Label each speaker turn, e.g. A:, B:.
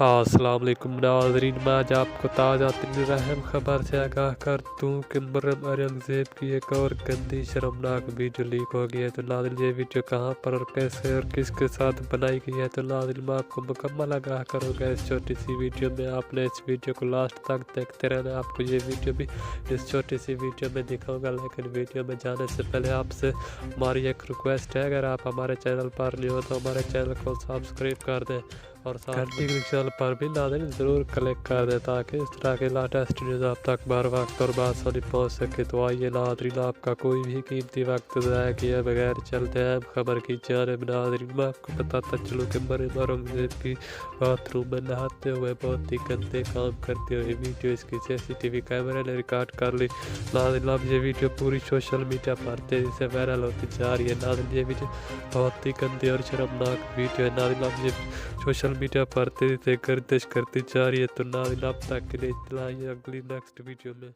A: अस्सलाम वालेकुम नाज़रीन, मैं आज आपको ताज़ा तरीन अहम खबर से आगाह कर दूँ कि मरियम औरंगज़ेब की एक और गंदी शर्मनाक वीडियो लीक हो गई है। तो नाज़रीन ये वीडियो कहाँ पर और कैसे और किसके साथ बनाई गई है, तो नाज़रीन मैं आपको मुकम्मल आगाह करूँगा इस छोटी सी वीडियो में। आपने इस वीडियो को लास्ट तक देखते रहना, आपको ये वीडियो भी इस छोटी सी वीडियो में दिखाऊँगा। लेकिन वीडियो में जाने से पहले आपसे हमारी एक रिक्वेस्ट है, अगर आप हमारे चैनल पर नहीं हो तो हमारे चैनल को सब्सक्राइब कर दें और साथ ही चैनल पर भी नाज़रीन ज़रूर क्लिक कर दें ताकि इस तरह के लेटेस्ट न्यूज़ आप तक बर वक्त और बासानी पहुँच सके। तो आइए नाज़रीन, आपका कोई भी कीमती वक्त ज़ाया किए बगैर चलते हैं खबर की जानिब। नाज़रीन मैं आपको बताता चलूँ कि मरियम औरंगज़ेब की बाथरूम में नहाते हुए बहुत ही गंदे काम करते हुए वीडियो इसकी CCTV कैमरे ने रिकॉर्ड कर ली। नाज़रीन अब ये वीडियो पूरी सोशल मीडिया पर तेज़ी से वायरल होती जा रही है। नाज़रीन ये वीडियो बहुत ही गंदी और शर्मनाक वीडियो है। नाज़रीन अब ये सोशल मीडिया पर तेजी से गर्दिश करती जा रही है। तो नाज़रीन अब तक के लिए इतना ही, अगली नेक्स्ट वीडियो में।